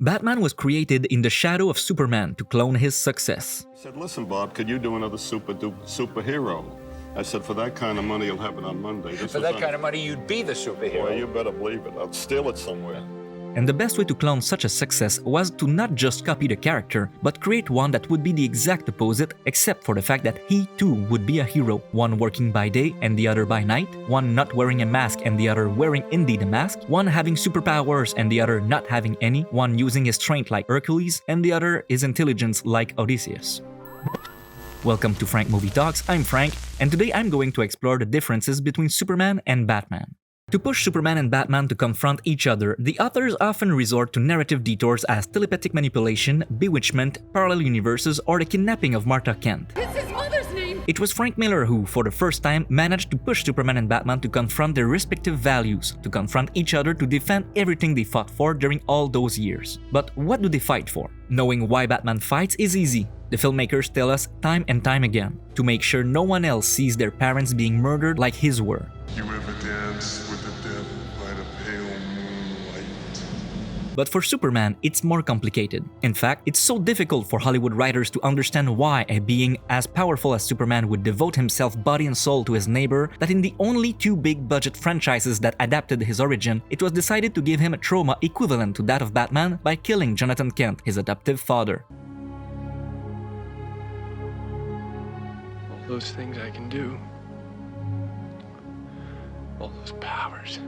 Batman was created in the shadow of Superman to clone his success. I said, listen, Bob, could you do another superhero? I said, for that kind of money, you'll have it on Monday. For that kind of money, you'd be the superhero. Well, you better believe it. I'll steal it somewhere. And the best way to clone such a success was to not just copy the character, but create one that would be the exact opposite, except for the fact that he too would be a hero, one working by day and the other by night, one not wearing a mask and the other wearing indeed a mask, one having superpowers and the other not having any, one using his strength like Hercules and the other his intelligence like Odysseus. Welcome to Frank Movie Talks, I'm Frank, and today I'm going to explore the differences between Superman and Batman. To push Superman and Batman to confront each other, the authors often resort to narrative detours as telepathic manipulation, bewitchment, parallel universes, or the kidnapping of Martha Kent. It's his mother's name! It was Frank Miller who, for the first time, managed to push Superman and Batman to confront their respective values, to confront each other to defend everything they fought for during all those years. But what do they fight for? Knowing why Batman fights is easy. The filmmakers tell us time and time again, to make sure no one else sees their parents being murdered like his were. You ever dance with the devil by the pale moonlight? But for Superman, it's more complicated. In fact, it's so difficult for Hollywood writers to understand why a being as powerful as Superman would devote himself body and soul to his neighbor that in the only two big-budget franchises that adapted his origin, it was decided to give him a trauma equivalent to that of Batman by killing Jonathan Kent, his adoptive father. All those things I can do. All those powers.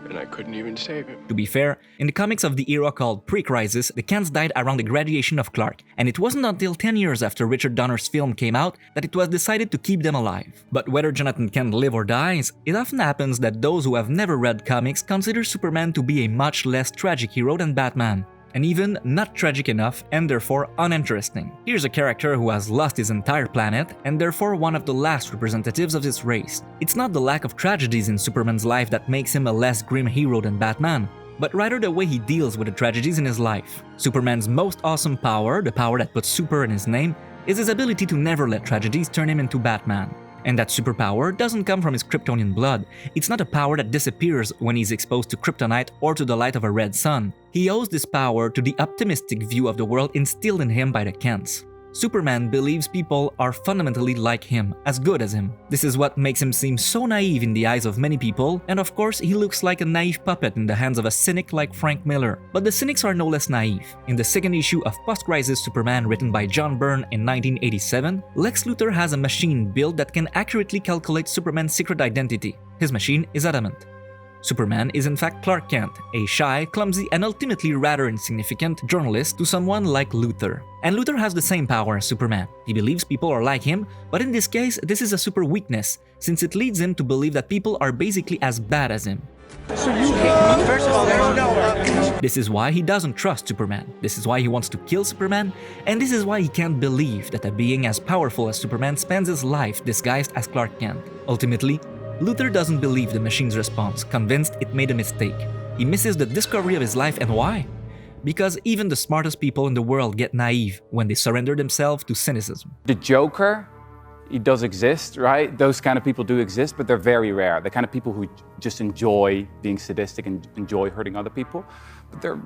And I couldn't even save him. To be fair, in the comics of the era called pre-Crisis, the Kents died around the graduation of Clark, and it wasn't until 10 years after Richard Donner's film came out that it was decided to keep them alive. But whether Jonathan Kent lives or dies, it often happens that those who have never read comics consider Superman to be a much less tragic hero than Batman. And even not tragic enough and therefore uninteresting. Here's a character who has lost his entire planet and therefore one of the last representatives of his race. It's not the lack of tragedies in Superman's life that makes him a less grim hero than Batman, but rather the way he deals with the tragedies in his life. Superman's most awesome power, the power that puts super in his name, is his ability to never let tragedies turn him into Batman. And that superpower doesn't come from his Kryptonian blood. It's not a power that disappears when he's exposed to kryptonite or to the light of a red sun. He owes this power to the optimistic view of the world instilled in him by the Kents. Superman believes people are fundamentally like him, as good as him. This is what makes him seem so naive in the eyes of many people, and of course he looks like a naive puppet in the hands of a cynic like Frank Miller. But the cynics are no less naive. In the second issue of Post-Crisis Superman written by John Byrne in 1987, Lex Luthor has a machine built that can accurately calculate Superman's secret identity. His machine is adamant. Superman is in fact Clark Kent, a shy, clumsy, and ultimately rather insignificant journalist to someone like Luthor. And Luthor has the same power as Superman. He believes people are like him, but in this case, this is a super weakness, since it leads him to believe that people are basically as bad as him. So you hate me? First of all, there's no... This is why he doesn't trust Superman, this is why he wants to kill Superman, and this is why he can't believe that a being as powerful as Superman spends his life disguised as Clark Kent. Ultimately, Luthor doesn't believe the machine's response, convinced it made a mistake. He misses the discovery of his life, and why? Because even the smartest people in the world get naive when they surrender themselves to cynicism. The Joker, he does exist, right? Those kind of people do exist, but they're very rare. The kind of people who just enjoy being sadistic and enjoy hurting other people, but they're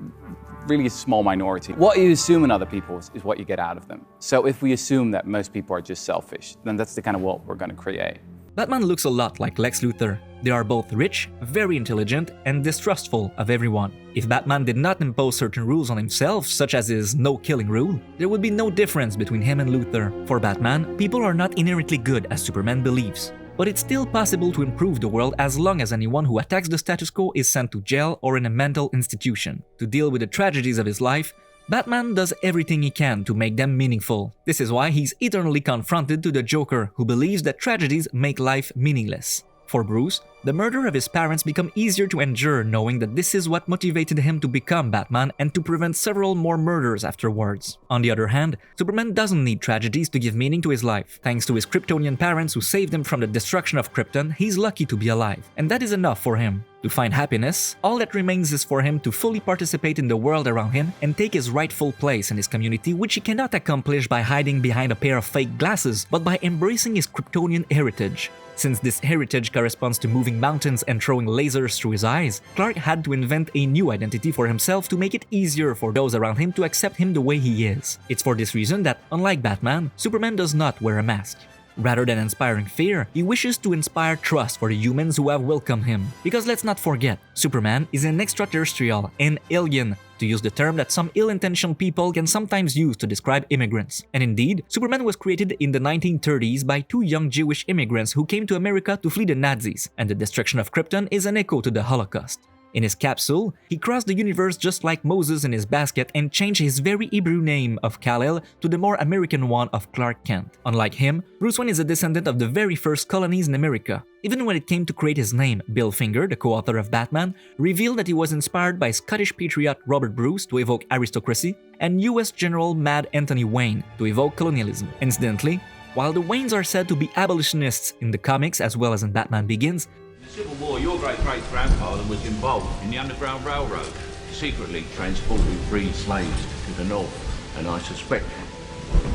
really a small minority. What you assume in other people is what you get out of them. So if we assume that most people are just selfish, then that's the kind of world we're going to create. Batman looks a lot like Lex Luthor. They are both rich, very intelligent, and distrustful of everyone. If Batman did not impose certain rules on himself, such as his no-killing rule, there would be no difference between him and Luthor. For Batman, people are not inherently good as Superman believes. But it's still possible to improve the world as long as anyone who attacks the status quo is sent to jail or in a mental institution. To deal with the tragedies of his life, Batman does everything he can to make them meaningful. This is why he's eternally confronted to the Joker, who believes that tragedies make life meaningless. For Bruce, the murder of his parents became easier to endure knowing that this is what motivated him to become Batman and to prevent several more murders afterwards. On the other hand, Superman doesn't need tragedies to give meaning to his life. Thanks to his Kryptonian parents who saved him from the destruction of Krypton, he's lucky to be alive, and that is enough for him. To find happiness, all that remains is for him to fully participate in the world around him and take his rightful place in his community, which he cannot accomplish by hiding behind a pair of fake glasses, but by embracing his Kryptonian heritage. Since this heritage corresponds to moving mountains and throwing lasers through his eyes, Clark had to invent a new identity for himself to make it easier for those around him to accept him the way he is. It's for this reason that, unlike Batman, Superman does not wear a mask. Rather than inspiring fear, he wishes to inspire trust for the humans who have welcomed him. Because let's not forget, Superman is an extraterrestrial, an alien, to use the term that some ill-intentioned people can sometimes use to describe immigrants. And indeed, Superman was created in the 1930s by two young Jewish immigrants who came to America to flee the Nazis, and the destruction of Krypton is an echo to the Holocaust. In his capsule, he crossed the universe just like Moses in his basket and changed his very Hebrew name of Kal-El to the more American one of Clark Kent. Unlike him, Bruce Wayne is a descendant of the very first colonies in America. Even when it came to create his name, Bill Finger, the co-author of Batman, revealed that he was inspired by Scottish patriot Robert Bruce to evoke aristocracy and US General Mad Anthony Wayne to evoke colonialism. Incidentally, while the Waynes are said to be abolitionists in the comics as well as in Batman Begins, In the Civil War, your great-great-grandfather was involved in the Underground Railroad, secretly transporting freed slaves to the north, and I suspect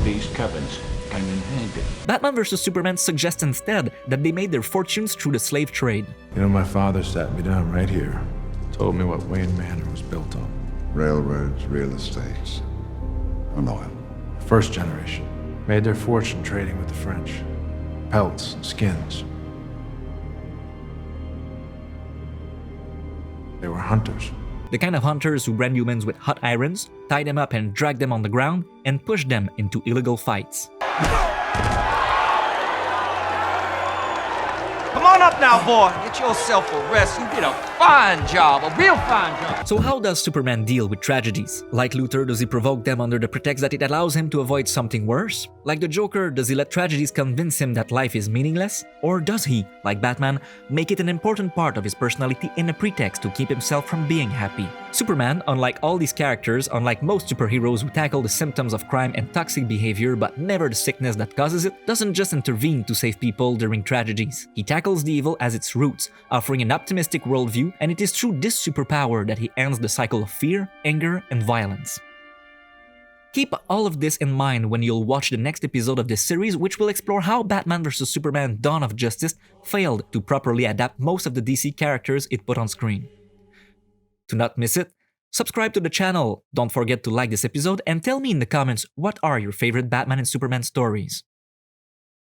these cabins came in handy. Batman vs Superman suggests instead that they made their fortunes through the slave trade. You know, my father sat me down right here, told me what Wayne Manor was built on. Railroads, real estates, and oil. First generation made their fortune trading with the French. Pelts and skins. They were hunters. The kind of hunters who brand humans with hot irons, tie them up and drag them on the ground, and push them into illegal fights. Come on up now, boy. Get yourself a rest. You did a fine job, a real fine job. So how does Superman deal with tragedies? Like Luthor, does he provoke them under the pretext that it allows him to avoid something worse? Like the Joker, does he let tragedies convince him that life is meaningless? Or does he, like Batman, make it an important part of his personality and a pretext to keep himself from being happy? Superman, unlike all these characters, unlike most superheroes who tackle the symptoms of crime and toxic behavior but never the sickness that causes it, doesn't just intervene to save people during tragedies. He tackles the evil as its roots, offering an optimistic worldview, and it is through this superpower that he ends the cycle of fear, anger, and violence. Keep all of this in mind when you'll watch the next episode of this series, which will explore how Batman vs Superman Dawn of Justice failed to properly adapt most of the DC characters it put on screen. To not miss it, subscribe to the channel, don't forget to like this episode, and tell me in the comments what are your favorite Batman and Superman stories.